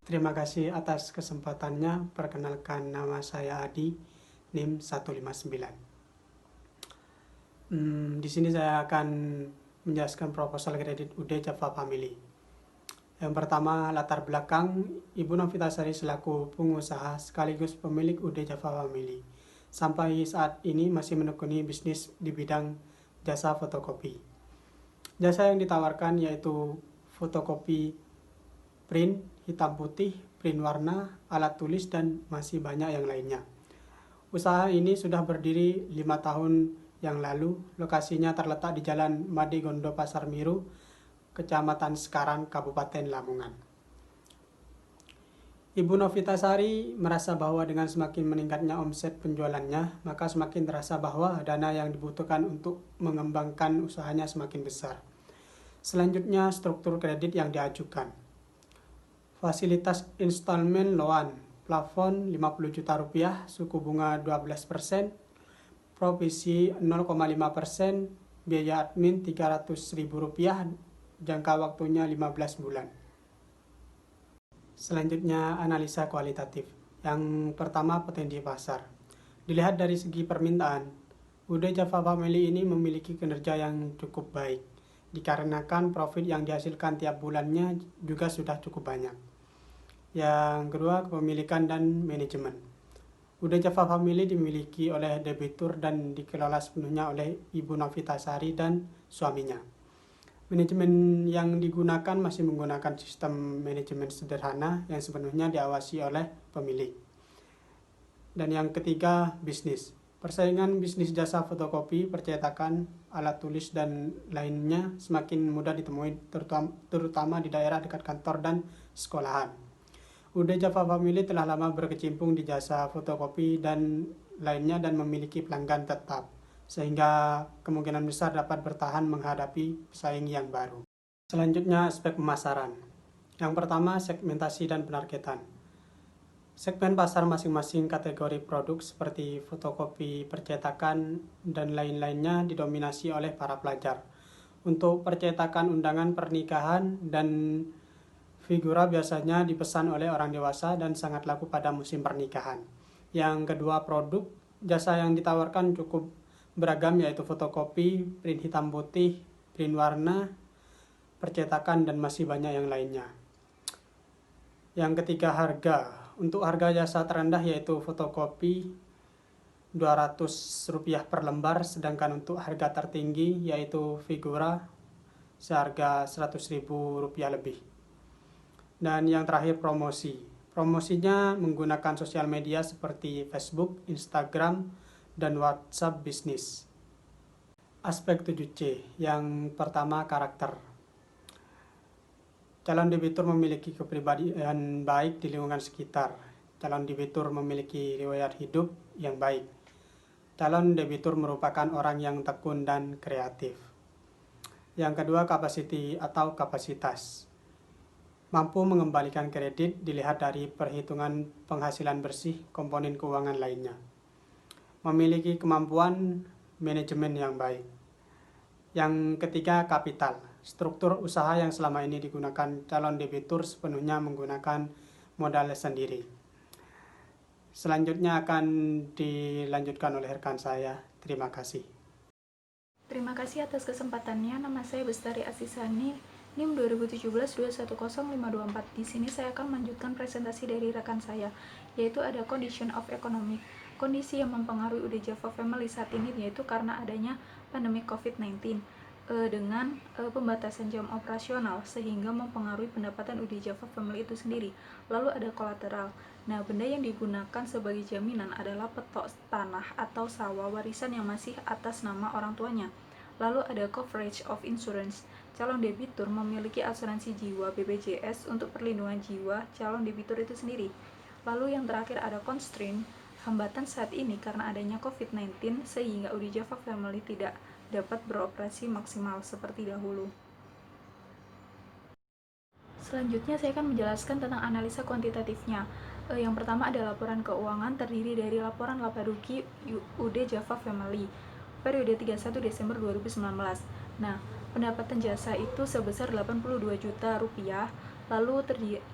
Terima kasih atas kesempatannya. Perkenalkan, nama saya Adi, NIM 159. Di sini saya akan menjelaskan proposal kredit UD Java Family. Yang pertama, latar belakang Ibu Novitasari selaku pengusaha sekaligus pemilik UD Java Family. Sampai saat ini masih menekuni bisnis di bidang jasa fotokopi. Jasa yang ditawarkan yaitu fotokopi print, hitam putih, print warna, alat tulis, dan masih banyak yang lainnya. Usaha ini sudah berdiri 5 tahun yang lalu. Lokasinya terletak di Jalan Madigondo Pasar Miru, Kecamatan Sekaran, Kabupaten Lamongan. Ibu Novitasari merasa bahwa dengan semakin meningkatnya omset penjualannya, maka semakin terasa bahwa dana yang dibutuhkan untuk mengembangkan usahanya semakin besar. Selanjutnya, struktur kredit yang diajukan. Fasilitas installment loan, plafon 50 juta rupiah, suku bunga 12%, provisi 0,5%, biaya admin 300.000 rupiah, jangka waktunya 15 bulan. Selanjutnya, analisa kualitatif. Yang pertama, potensi pasar. Dilihat dari segi permintaan, UD Java Family ini memiliki kinerja yang cukup baik, dikarenakan profit yang dihasilkan tiap bulannya juga sudah cukup banyak. Yang kedua, kepemilikan dan manajemen. UD Java Family dimiliki oleh debitur dan dikelola sepenuhnya oleh Ibu Novitasari dan suaminya. Manajemen yang digunakan masih menggunakan sistem manajemen sederhana yang sepenuhnya diawasi oleh pemilik. Dan yang ketiga, bisnis. Persaingan bisnis jasa fotokopi, percetakan, alat tulis, dan lainnya semakin mudah ditemui, terutama di daerah dekat kantor dan sekolahan. UD Java Family telah lama berkecimpung di jasa fotokopi dan lainnya dan memiliki pelanggan tetap, sehingga kemungkinan besar dapat bertahan menghadapi pesaing yang baru. Selanjutnya, aspek pemasaran. Yang pertama, segmentasi dan penargetan. Segmen pasar masing-masing kategori produk seperti fotokopi, percetakan, dan lain-lainnya didominasi oleh para pelajar. Untuk percetakan undangan pernikahan dan figura biasanya dipesan oleh orang dewasa dan sangat laku pada musim pernikahan. Yang kedua, produk. Jasa yang ditawarkan cukup beragam yaitu fotokopi, print hitam putih, print warna, percetakan, dan masih banyak yang lainnya. Yang ketiga, harga. Untuk harga jasa terendah yaitu fotokopi Rp200 per lembar, sedangkan untuk harga tertinggi yaitu figura seharga Rp100.000 lebih. Dan yang terakhir, promosi. Promosinya menggunakan sosial media seperti Facebook, Instagram, dan WhatsApp bisnis. Aspek 7C. Yang pertama, karakter. Calon debitur memiliki kepribadian baik di lingkungan sekitar. Calon debitur memiliki riwayat hidup yang baik. Calon debitur merupakan orang yang tekun dan kreatif. Yang kedua, kapasitas. Mampu mengembalikan kredit dilihat dari perhitungan penghasilan bersih komponen keuangan lainnya. Memiliki kemampuan manajemen yang baik. Yang ketiga, kapital. Struktur usaha yang selama ini digunakan calon debitur sepenuhnya menggunakan modal sendiri. Selanjutnya akan dilanjutkan oleh rekan saya. Terima kasih. Terima kasih atas kesempatannya. Nama saya Bestari Asisani, NIM 2017-210-524. Di sini saya akan melanjutkan presentasi dari rekan saya, yaitu ada condition of economic. Kondisi yang mempengaruhi UD Java Family saat ini yaitu karena adanya pandemi COVID-19 dengan pembatasan jam operasional sehingga mempengaruhi pendapatan UD Java Family itu sendiri. Lalu ada kolateral. Nah, benda yang digunakan sebagai jaminan adalah petok tanah atau sawah warisan yang masih atas nama orang tuanya. Lalu ada coverage of insurance. Calon debitur memiliki asuransi jiwa BPJS untuk perlindungan jiwa calon debitur itu sendiri. Lalu yang terakhir ada constraint, hambatan saat ini karena adanya COVID-19 sehingga UD Java Family tidak dapat beroperasi maksimal seperti dahulu. Selanjutnya saya akan menjelaskan tentang analisa kuantitatifnya. Yang pertama ada laporan keuangan terdiri dari laporan laba rugi UD Java Family periode 31 Desember 2019. Nah, pendapatan jasa itu sebesar 82 juta rupiah. Lalu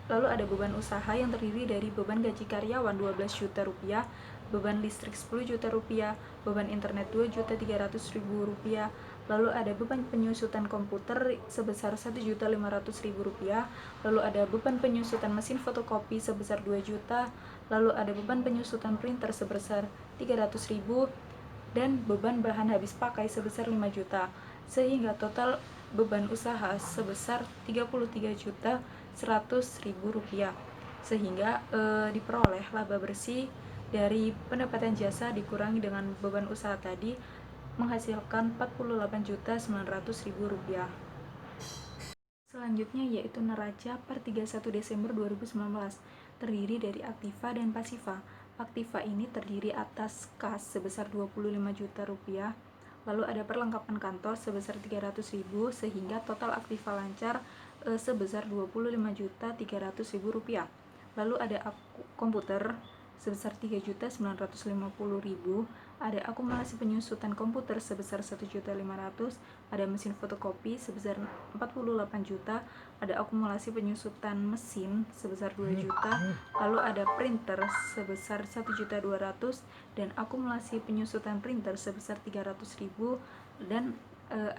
ada beban usaha yang terdiri dari beban gaji karyawan 12 juta rupiah, beban listrik 10 juta rupiah, beban internet 2.300.000 rupiah, lalu ada beban penyusutan komputer sebesar 1.500.000 rupiah, lalu ada beban penyusutan mesin fotokopi sebesar 2 juta, lalu ada beban penyusutan printer sebesar 300.000, dan beban bahan habis pakai sebesar 5 juta, sehingga total beban usaha sebesar 33.100.000 rupiah, sehingga diperoleh laba bersih dari pendapatan jasa dikurangi dengan beban usaha tadi menghasilkan 48.900.000 rupiah. Selanjutnya yaitu neraca per 31 Desember 2019, terdiri dari aktiva dan pasiva. Aktiva ini terdiri atas kas sebesar 25 juta rupiah, lalu ada perlengkapan kantor sebesar 300.000, sehingga total aktiva lancar sebesar 25.300.000 rupiah. Lalu ada komputer sebesar 3.950.000, ada akumulasi penyusutan komputer sebesar 1.500.000, ada mesin fotokopi sebesar 48 juta, ada akumulasi penyusutan mesin sebesar 2 juta, lalu ada printer sebesar 1.200.000 dan akumulasi penyusutan printer sebesar 300.000, dan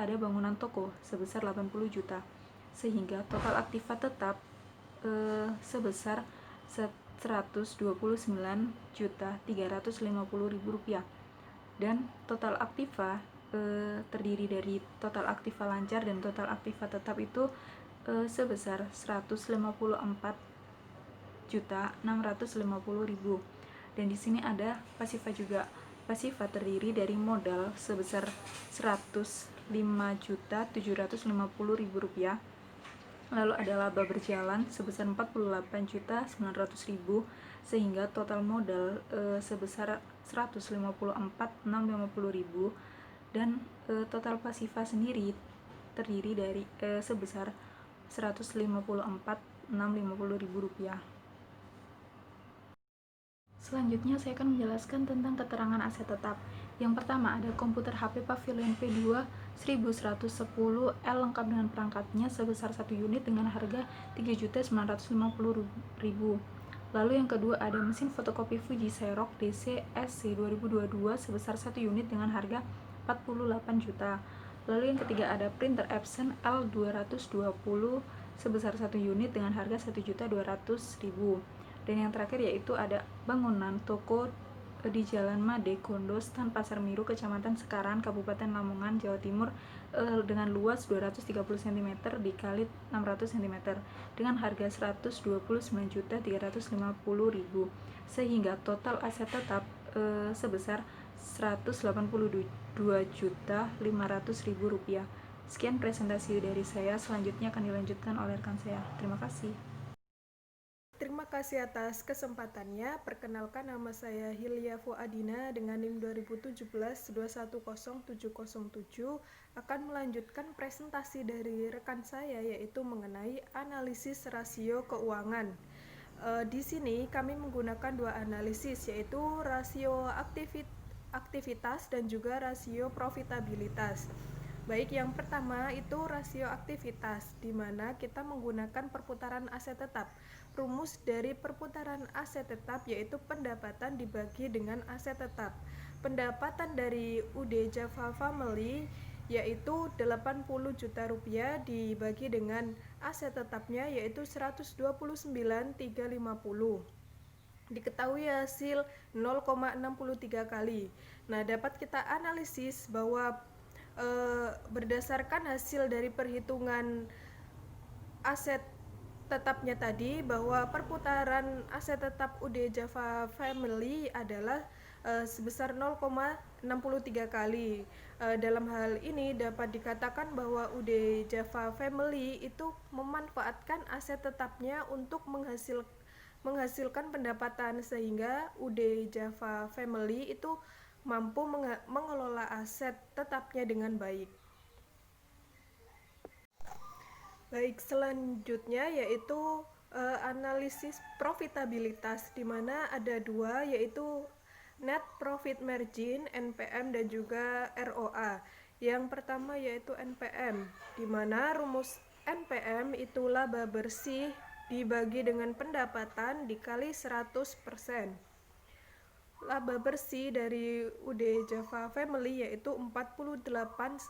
ada bangunan toko sebesar 80 juta, sehingga total aktiva tetap sebesar 129.350.000 rupiah, dan total aktiva terdiri dari total aktiva lancar dan total aktiva tetap itu sebesar 154.650.000. Dan di sini ada pasiva juga. Pasiva terdiri dari modal sebesar 105.750.000 rupiah, lalu ada laba berjalan sebesar 48.900.000, sehingga total modal sebesar 154.650.000, dan total pasiva sendiri terdiri dari sebesar 154.650.000 rupiah. Selanjutnya saya akan menjelaskan tentang keterangan aset tetap. Yang pertama ada komputer HP Pavilion P2 1110L lengkap dengan perangkatnya sebesar 1 unit dengan harga 3.950.000. Lalu yang kedua ada mesin fotokopi Fuji Xerox DC SC 2022 sebesar 1 unit dengan harga 48 juta. Lalu yang ketiga ada printer Epson L220 sebesar 1 unit dengan harga 1.200.000. Dan yang terakhir yaitu ada bangunan toko di Jalan Made Kondo, Stan Pasar Miru, Kecamatan Sekaran, Kabupaten Lamongan, Jawa Timur, dengan luas 230 cm dikali 600 cm dengan harga 129.350.000, sehingga total aset tetap sebesar 182.500.000 rupiah. Sekian presentasi dari saya, selanjutnya akan dilanjutkan oleh rekan saya. Terima kasih. Terima kasih atas kesempatannya. Perkenalkan, nama saya Hilya Fuadina dengan NIM 2017-210707 akan melanjutkan presentasi dari rekan saya yaitu mengenai analisis rasio keuangan. Di sini kami menggunakan dua analisis yaitu rasio aktivitas dan juga rasio profitabilitas. Baik, yang pertama itu rasio aktivitas, di mana kita menggunakan perputaran aset tetap. Rumus dari perputaran aset tetap yaitu pendapatan dibagi dengan aset tetap. Pendapatan dari UD Java Family yaitu 80 juta rupiah dibagi dengan aset tetapnya yaitu 129.350. Diketahui hasil 0,63 kali. Nah, dapat kita analisis bahwa berdasarkan hasil dari perhitungan aset tetapnya tadi bahwa perputaran aset tetap UD Java Family adalah sebesar 0,63 kali. Dalam hal ini dapat dikatakan bahwa UD Java Family itu memanfaatkan aset tetapnya untuk menghasilkan pendapatan, sehingga UD Java Family itu mampu mengelola aset tetapnya dengan baik. Baik, selanjutnya yaitu analisis profitabilitas, di mana ada dua yaitu net profit margin, NPM, dan juga ROA. Yang pertama yaitu NPM, di mana rumus NPM itu laba bersih dibagi dengan pendapatan dikali 100%. Laba bersih dari UD Java Family yaitu 48.900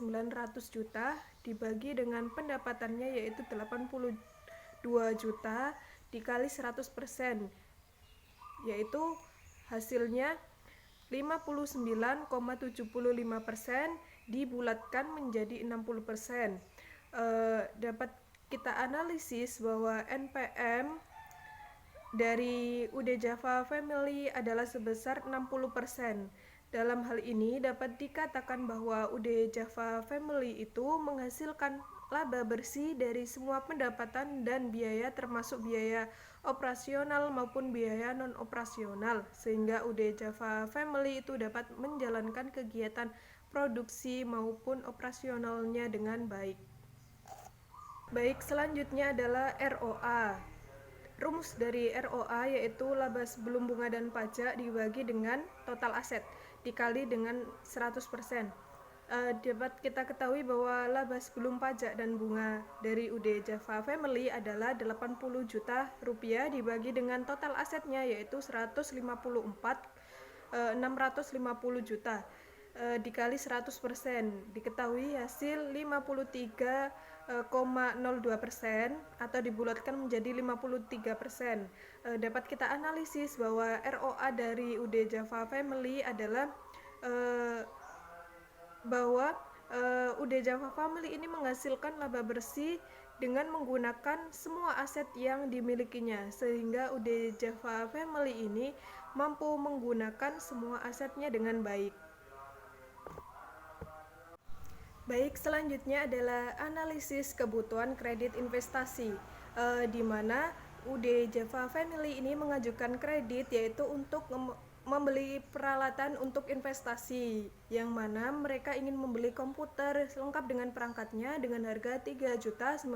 juta dibagi dengan pendapatannya yaitu 82 juta dikali 100%, yaitu hasilnya 59,75% dibulatkan menjadi 60%. Dapat kita analisis bahwa NPM dari UD Java Family adalah sebesar 60%. Dalam hal ini dapat dikatakan bahwa UD Java Family itu menghasilkan laba bersih dari semua pendapatan dan biaya termasuk biaya operasional maupun biaya non-operasional, sehingga UD Java Family itu dapat menjalankan kegiatan produksi maupun operasionalnya dengan baik. Baik, selanjutnya adalah ROA. Rumus dari ROA yaitu laba sebelum bunga dan pajak dibagi dengan total aset dikali dengan 100%. Dapat kita ketahui bahwa laba sebelum pajak dan bunga dari UD Java Family adalah 80 juta rupiah dibagi dengan total asetnya yaitu 650 juta dikali 100%. Diketahui hasil 53,02% atau dibulatkan menjadi 53%. Dapat kita analisis bahwa ROA dari UD Java Family adalah UD Java Family ini menghasilkan laba bersih dengan menggunakan semua aset yang dimilikinya, sehingga UD Java Family ini mampu menggunakan semua asetnya dengan baik. Baik, selanjutnya adalah analisis kebutuhan kredit investasi, di mana UD Java Family ini mengajukan kredit yaitu untuk membeli peralatan untuk investasi, yang mana mereka ingin membeli komputer lengkap dengan perangkatnya dengan harga 3.950.000.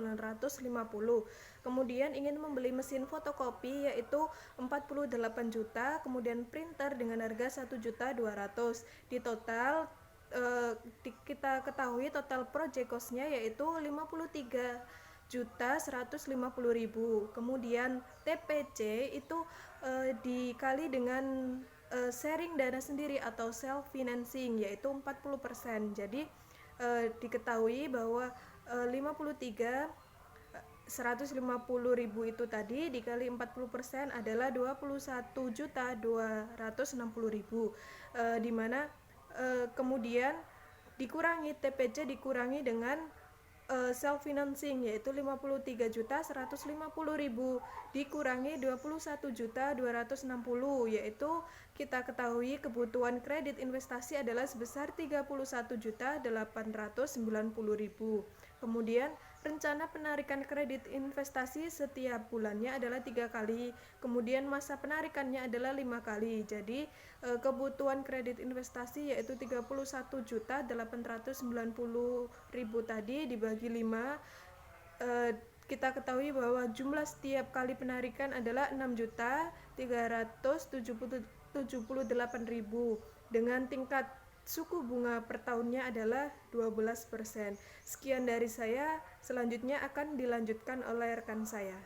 Kemudian ingin membeli mesin fotokopi yaitu 48 juta, kemudian printer dengan harga 1.200.000. Di total kita ketahui total project cost-nya yaitu 53.150.000. Kemudian TPC itu dikali dengan sharing dana sendiri atau self financing yaitu 40%. Jadi diketahui bahwa 150.000 itu tadi dikali 40% adalah 21.260.000, di mana kemudian dikurangi TPC dikurangi dengan self financing yaitu 53.150.000 dikurangi 21.260, yaitu kita ketahui kebutuhan kredit investasi adalah sebesar 31.890.000. Kemudian rencana penarikan kredit investasi setiap bulannya adalah 3 kali, kemudian masa penarikannya adalah 5 kali. Jadi kebutuhan kredit investasi yaitu 31.890.000 tadi dibagi 5, kita ketahui bahwa jumlah setiap kali penarikan adalah 6.378.000 dengan tingkat suku bunga per tahunnya adalah 12%. Sekian dari saya, selanjutnya akan dilanjutkan oleh rekan saya.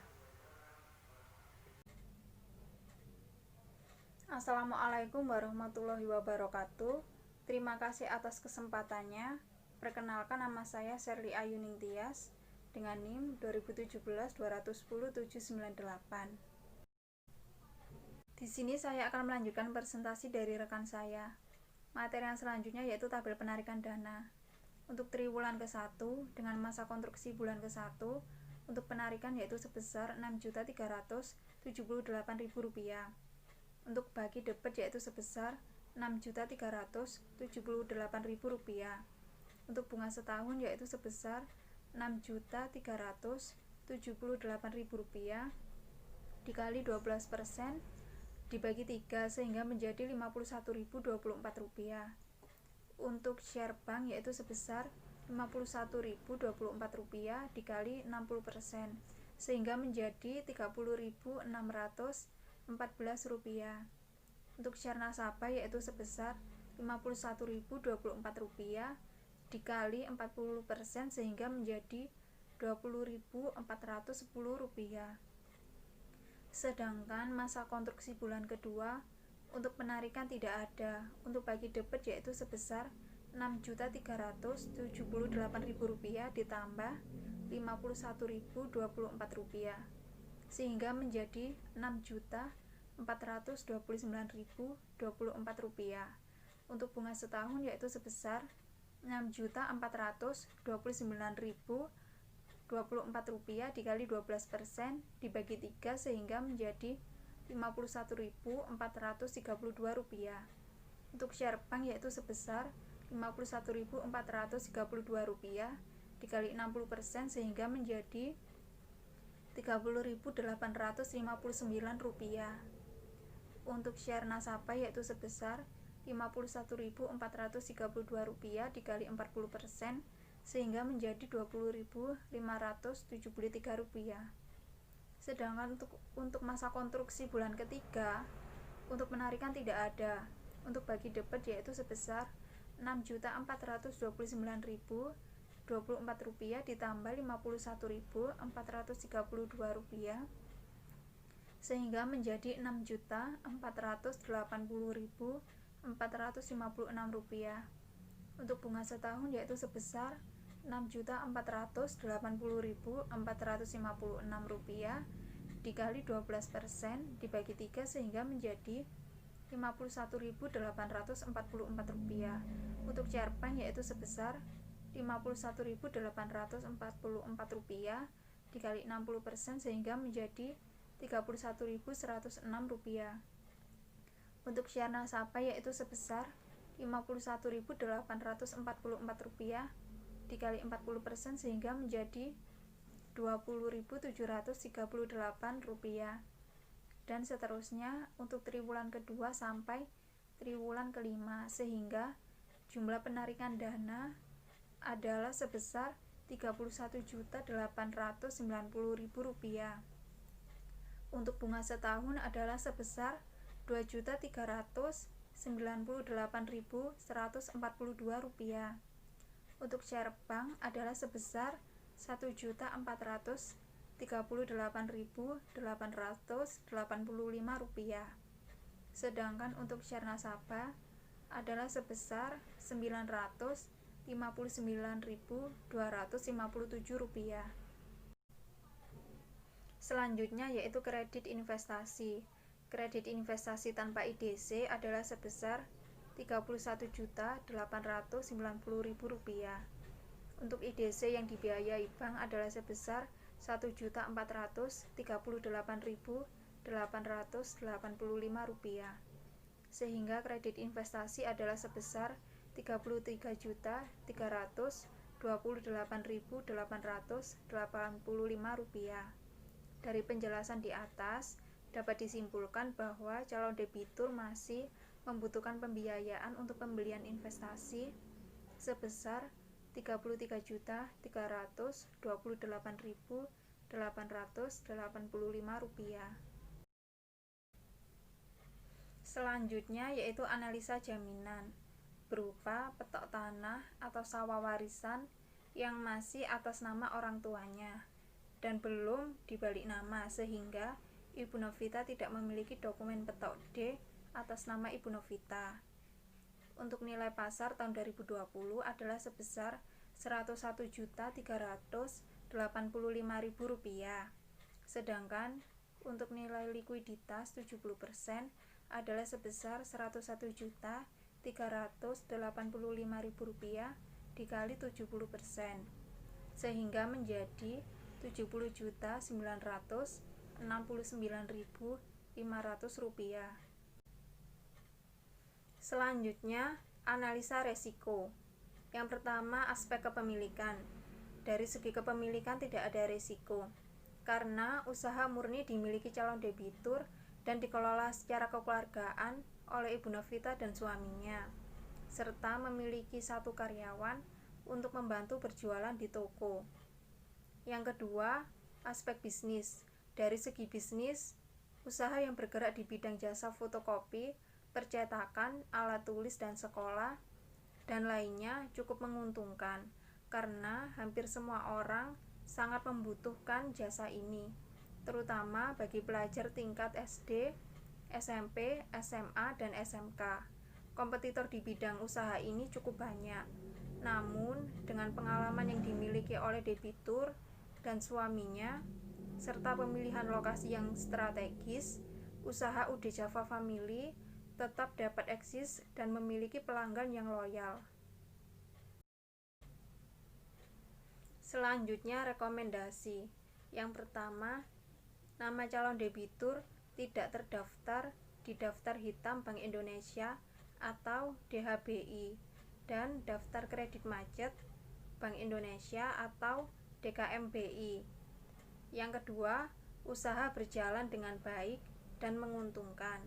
Assalamualaikum warahmatullahi wabarakatuh. Terima kasih atas kesempatannya. Perkenalkan, nama saya Sherly Ayuning Tias dengan NIM 2017-210-798. Di sini saya akan melanjutkan presentasi dari rekan saya. Materi yang selanjutnya yaitu tabel penarikan dana. Untuk triwulan ke-1 dengan masa konstruksi bulan ke-1 untuk penarikan yaitu sebesar Rp6.378.000. Untuk bagi debit yaitu sebesar Rp6.378.000. Untuk bunga setahun yaitu sebesar Rp6.378.000 dikali 12% dibagi 3 sehingga menjadi Rp51.024. Untuk share bank yaitu sebesar Rp51.024 dikali 60% sehingga menjadi Rp30.614. Untuk share nasabah yaitu sebesar Rp51.024 dikali 40% sehingga menjadi Rp20.410. Sedangkan masa konstruksi bulan kedua untuk penarikan tidak ada. Untuk bagi debit yaitu sebesar Rp6.378.000 ditambah Rp51.024 sehingga menjadi Rp6.429.024. Untuk bunga setahun yaitu sebesar Rp6.429.024 dikali 12% dibagi 3 sehingga menjadi Rp51.432. Untuk share bank yaitu sebesar Rp51.432 dikali 60% sehingga menjadi Rp30.859. Untuk share nasabah yaitu sebesar Rp51.432 dikali 40% sehingga menjadi Rp20.573. Sedangkan untuk masa konstruksi bulan ketiga untuk penarikan tidak ada. Untuk bagi debit yaitu sebesar Rp6.429.024 ditambah Rp51.432 sehingga menjadi Rp6.480.456. Untuk bunga setahun yaitu sebesar Rp6.480.456 dikali 12% dibagi 3 sehingga menjadi Rp51.844. Untuk share bank yaitu sebesar Rp51.844 dikali 60% sehingga menjadi Rp31.106. Untuk share nasabah yaitu sebesar Rp51.844 dikali 40% sehingga menjadi Rp20.738 dan seterusnya untuk triwulan kedua sampai triwulan kelima sehingga jumlah penarikan dana adalah sebesar Rp31.890.000. Untuk bunga setahun adalah sebesar Rp2.398.142. Untuk share bank adalah sebesar Rp1.438.885. Sedangkan untuk share nasabah adalah sebesar Rp959.257. Selanjutnya yaitu kredit investasi. Kredit investasi tanpa IDC adalah sebesar Rp31.890.000. Untuk IDC yang dibiayai bank adalah sebesar Rp1.438.885. Sehingga kredit investasi adalah sebesar Rp33.328.885. Dari penjelasan di atas, dapat disimpulkan bahwa calon debitur masih membutuhkan pembiayaan untuk pembelian investasi sebesar Rp33.328.885. Selanjutnya yaitu analisa jaminan berupa petok tanah atau sawah warisan yang masih atas nama orang tuanya dan belum dibalik nama sehingga Ibu Novita tidak memiliki dokumen petok D atas nama Ibu Novita. Untuk nilai pasar tahun 2020 adalah sebesar Rp101.385.000. Sedangkan untuk nilai likuiditas 70% adalah sebesar Rp101.385.000 dikali 70% sehingga menjadi Rp70.969.500. Selanjutnya, analisa resiko. Yang pertama, aspek kepemilikan. Dari segi kepemilikan tidak ada resiko, karena usaha murni dimiliki calon debitur dan dikelola secara kekeluargaan oleh Ibu Novita dan suaminya, serta memiliki 1 karyawan untuk membantu berjualan di toko. Yang kedua, aspek bisnis. Dari segi bisnis, usaha yang bergerak di bidang jasa fotokopi, percetakan, alat tulis dan sekolah dan lainnya cukup menguntungkan karena hampir semua orang sangat membutuhkan jasa ini, terutama bagi pelajar tingkat SD, SMP, SMA, dan SMK. Kompetitor di bidang usaha ini cukup banyak. Namun, dengan pengalaman yang dimiliki oleh debitur dan suaminya, serta pemilihan lokasi yang strategis, usaha UD Java Family tetap dapat eksis dan memiliki pelanggan yang loyal. Selanjutnya, rekomendasi. Yang pertama, nama calon debitur tidak terdaftar di daftar hitam Bank Indonesia atau DHBI dan daftar kredit macet Bank Indonesia atau DKMBI. Yang kedua, usaha berjalan dengan baik dan menguntungkan.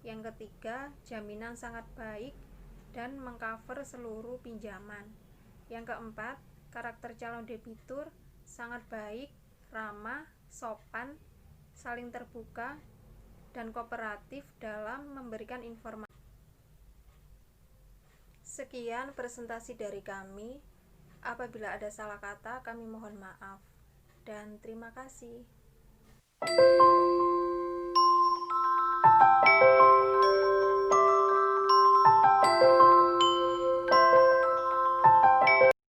Yang ketiga, jaminan sangat baik dan mengcover seluruh pinjaman. Yang keempat, karakter calon debitur sangat baik, ramah, sopan, saling terbuka, dan kooperatif dalam memberikan informasi. Sekian presentasi dari kami. Apabila ada salah kata, kami mohon maaf. Dan terima kasih.